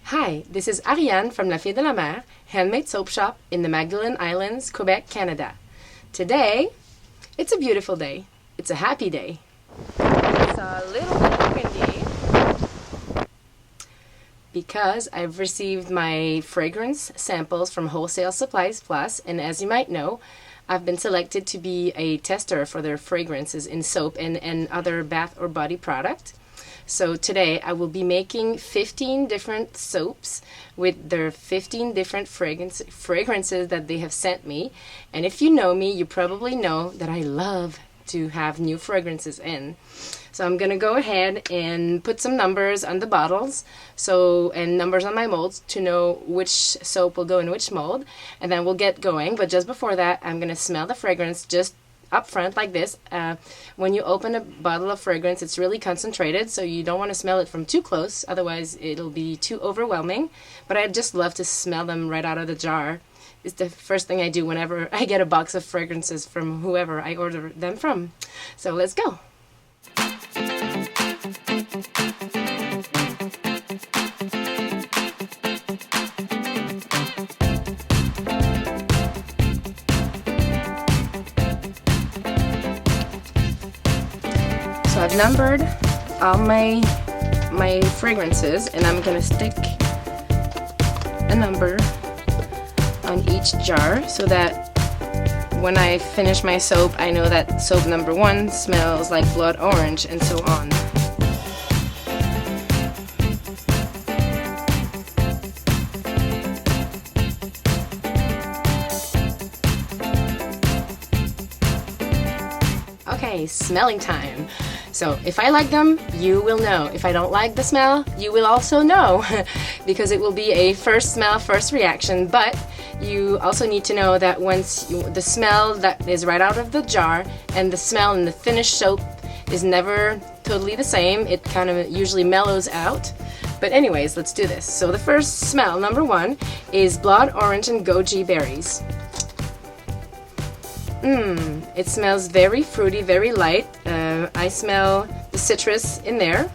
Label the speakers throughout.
Speaker 1: Hi, this is Ariane from La Fille de la Mer, handmade soap shop in the Magdalen Islands, Quebec, Canada. Today, it's a beautiful day. It's a happy day. It's a little bit windy because I've received my fragrance samples from Wholesale Supplies Plus, and as you might know, I've been selected to be a tester for their fragrances in soap and other bath or body product. So today I will be making 15 different soaps with their 15 different fragrances that they have sent me. And if you know me, you probably know that I love to have new fragrances in. So I'm gonna go ahead and put some numbers on the bottles and numbers on my molds to know which soap will go in which mold, and then we'll get going. But just before that, I'm gonna smell the fragrance just up front like this. When you open a bottle of fragrance, it's really concentrated, so you don't want to smell it from too close, otherwise it'll be too overwhelming. But I just love to smell them right out of the jar. It's the first thing I do whenever I get a box of fragrances from whoever I order them from. So let's go. So I've numbered all my fragrances, and I'm gonna stick a number on each jar so that when I finish my soap, I know that soap number 1 smells like blood orange, and so on. Okay, smelling time. So if I like them, you will know. If I don't like the smell, you will also know because it will be a first smell, first reaction. But you also need to know that the smell that is right out of the jar and the smell in the finished soap is never totally the same. It kind of usually mellows out. But anyways, let's do this. So the first smell, number 1, is blood orange and goji berries. It smells very fruity, very light. I smell the citrus in there.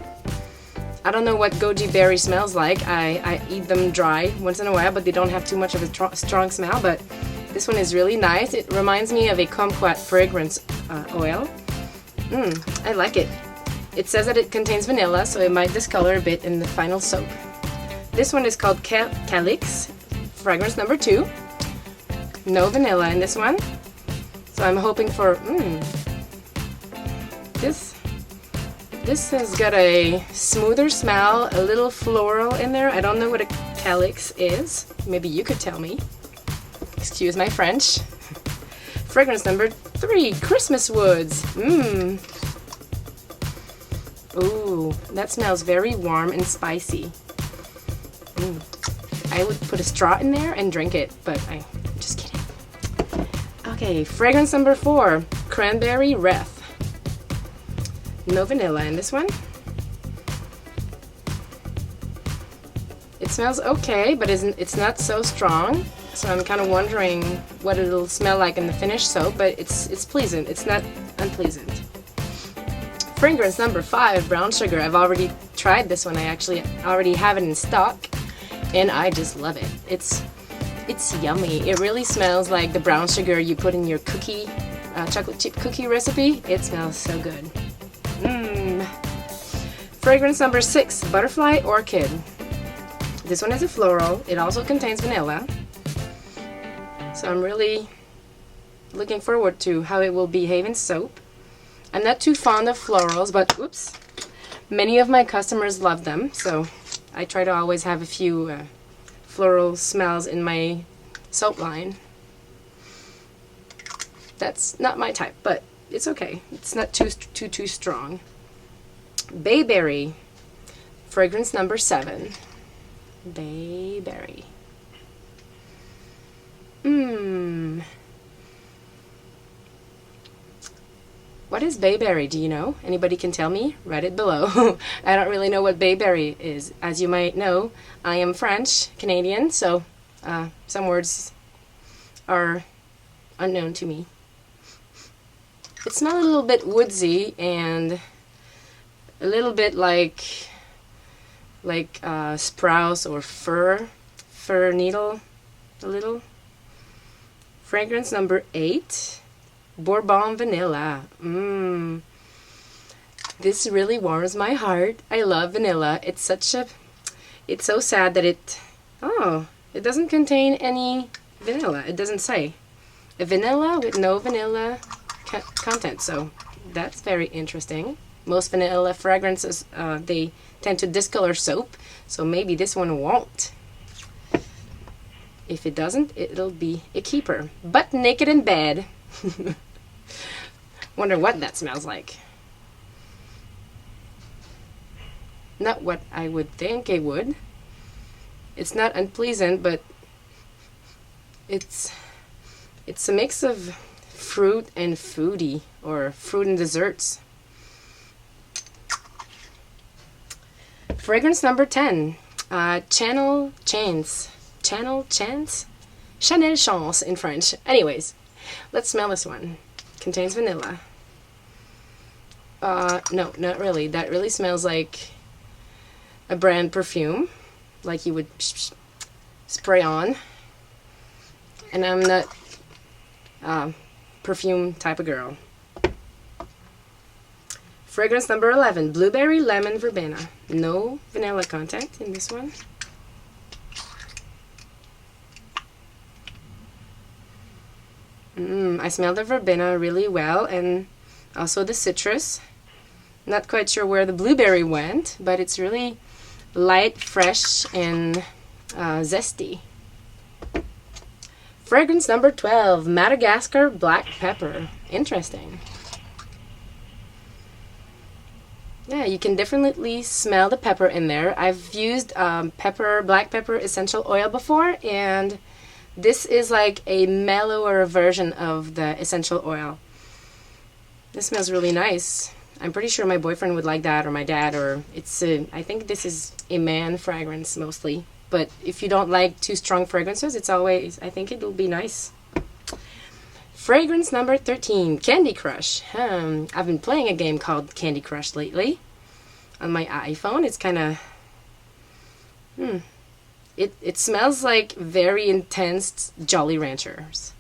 Speaker 1: I don't know what goji berry smells like. I eat them dry once in a while, but they don't have too much of a strong smell. But this one is really nice. It reminds me of a kumquat fragrance oil. I like it. It says that it contains vanilla, so it might discolor a bit in the final soap. This one is called Calyx, fragrance number 2. No vanilla in this one. So I'm hoping for, this has got a smoother smell, a little floral in there. I don't know what a calyx is. Maybe you could tell me. Excuse my French. Fragrance number 3, Christmas Woods. Ooh, that smells very warm and spicy. I would put a straw in there and drink it, but I'm just kidding. Okay, fragrance number 4, Cranberry Wreath. No vanilla in this one. It smells okay, but it's not so strong. So I'm kind of wondering what it'll smell like in the finished soap, but it's pleasant. It's not unpleasant. Fragrance number 5, Brown Sugar. I've already tried this one. I actually already have it in stock, and I just love it. It's yummy. It really smells like the brown sugar you put in your cookie, chocolate chip cookie recipe. It smells so good. Fragrance number 6, Butterfly Orchid. This one is a floral. It also contains vanilla. So I'm really looking forward to how it will behave in soap. I'm not too fond of florals, but many of my customers love them, so I try to always have a few floral smells in my soap line. That's not my type, but it's okay. It's not too strong. Bayberry, fragrance number 7. Bayberry. What is bayberry? Do you know? Anybody can tell me? Write it below. I don't really know what bayberry is. As you might know, I am French, Canadian, so some words are unknown to me. It smells a little bit woodsy and a little bit like like sprouse or fir needle, a little. Fragrance number 8, Bourbon Vanilla. This really warms my heart. I love vanilla. It's so sad that it doesn't contain any vanilla. It doesn't say. A vanilla with no vanilla content, so that's very interesting. Most vanilla fragrances, they tend to discolor soap, so maybe this one won't. If it doesn't, it'll be a keeper. Butt naked in bed. Wonder what that smells like. Not what I would think it would. It's not unpleasant, but it's a mix of fruit and foodie, or fruit and desserts. Fragrance number 10, Chanel Chance. Chanel Chance? Chanel Chance in French. Anyways, let's smell this one. Contains vanilla. No, not really. That really smells like a brand perfume, like you would spray on. And I'm not perfume type of girl. Fragrance number 11, Blueberry Lemon Verbena. No vanilla content in this one. I smell the verbena really well, and also the citrus. Not quite sure where the blueberry went, but it's really light, fresh, and zesty. Fragrance number 12, Madagascar Black Pepper. Interesting. Yeah, you can definitely smell the pepper in there. I've used black pepper essential oil before, and this is like a mellower version of the essential oil. This smells really nice. I'm pretty sure my boyfriend would like that, or my dad, or I think this is a man fragrance mostly. But if you don't like too strong fragrances, I think it'll be nice. Fragrance number 13, Candy Crush. I've been playing a game called Candy Crush lately on my iPhone. It's kind of, it smells like very intense Jolly Ranchers.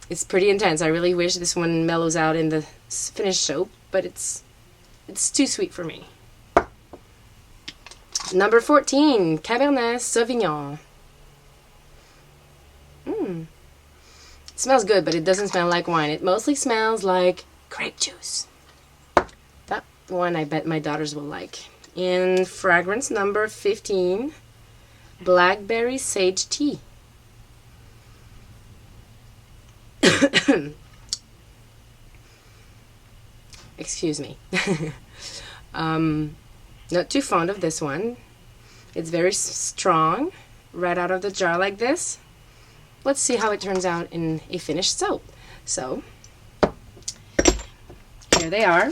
Speaker 1: It's pretty intense. I really wish this one mellows out in the finished soap, but it's too sweet for me. Number 14, Cabernet Sauvignon. It smells good, but it doesn't smell like wine. It mostly smells like grape juice. That one I bet my daughters will like. In fragrance number 15, Blackberries Sage Tea. Excuse me. Not too fond of this one. It's very strong, right out of the jar like this. Let's see how it turns out in a finished soap. So, here they are,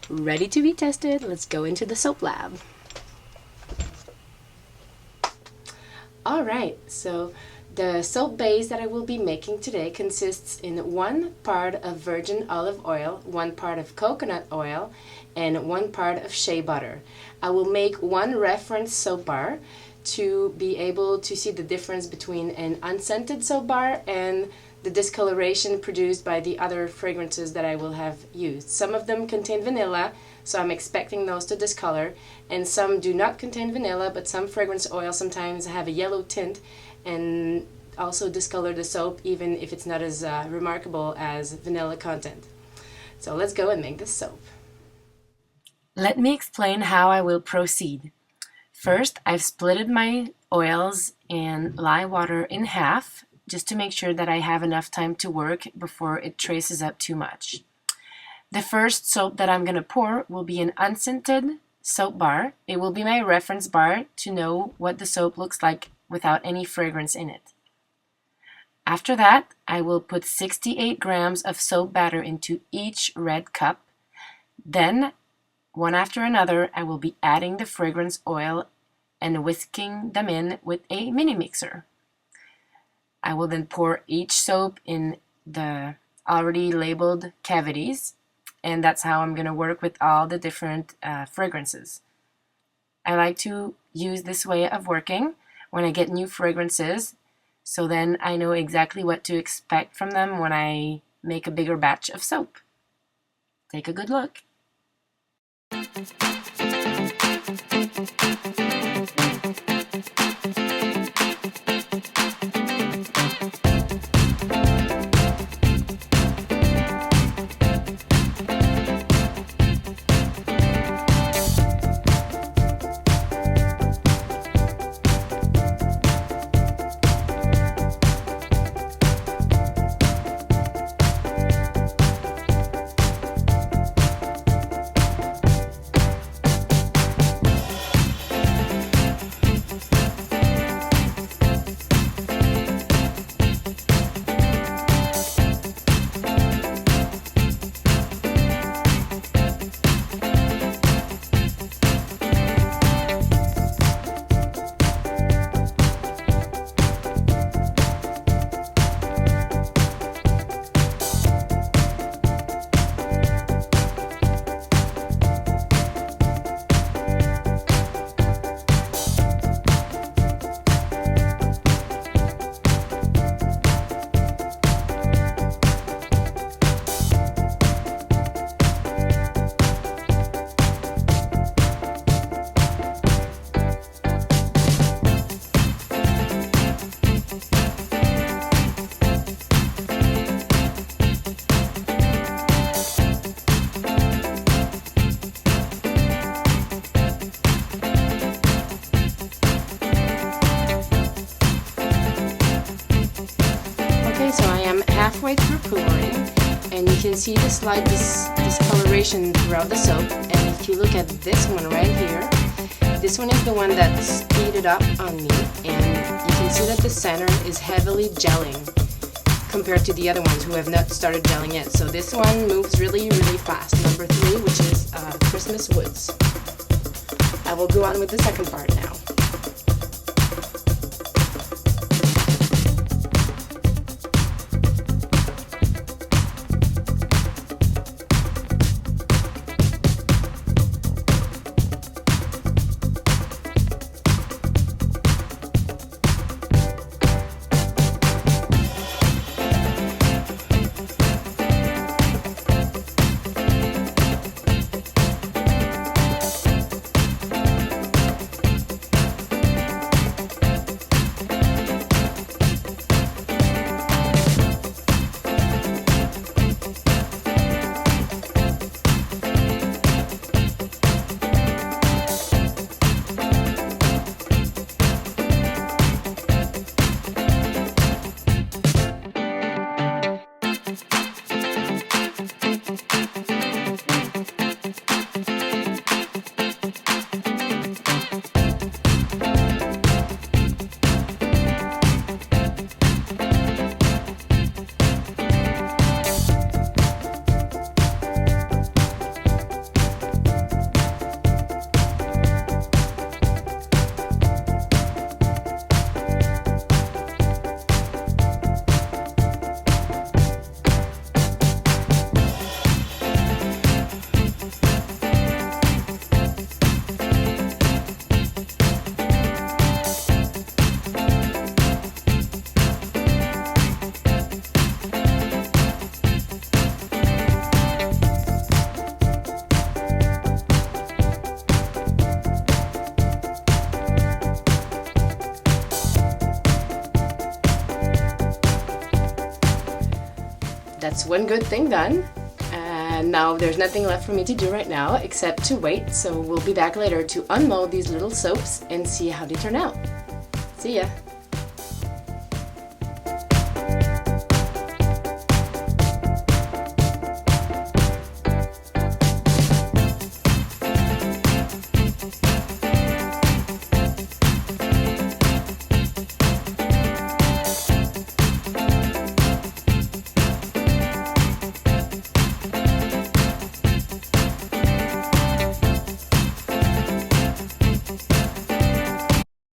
Speaker 1: ready to be tested. Let's go into the soap lab. Alright, so the soap base that I will be making today consists in 1 part of virgin olive oil, 1 part of coconut oil, and 1 part of shea butter. I will make 1 reference soap bar to be able to see the difference between an unscented soap bar and the discoloration produced by the other fragrances that I will have used. Some of them contain vanilla, so I'm expecting those to discolor, and some do not contain vanilla, but some fragrance oils sometimes have a yellow tint and also discolor the soap even if it's not as remarkable as vanilla content. So let's go and make this soap. Let me explain how I will proceed. First, I've splitted my oils and lye water in half just to make sure that I have enough time to work before it traces up too much. The first soap that I'm going to pour will be an unscented soap bar. It will be my reference bar to know what the soap looks like without any fragrance in it. After that, I will put 68 grams of soap batter into each red cup. Then, one after another, I will be adding the fragrance oil and whisking them in with a mini mixer. I will then pour each soap in the already labeled cavities and that's how I'm gonna work with all the different fragrances. I like to use this way of working when I get new fragrances, so then I know exactly what to expect from them when I make a bigger batch of soap. Take a good look. Halfway through pouring, and you can see the slight discoloration throughout the soap. And if you look at this one right here, this one is the one that's speeded up on me, and you can see that the center is heavily gelling compared to the other ones who have not started gelling yet. So this one moves really, really fast. Number 3, which is Christmas Woods. I will go on with the second part now. That's one good thing done. And now there's nothing left for me to do right now except to wait. So we'll be back later to unmold these little soaps and see how they turn out. See ya!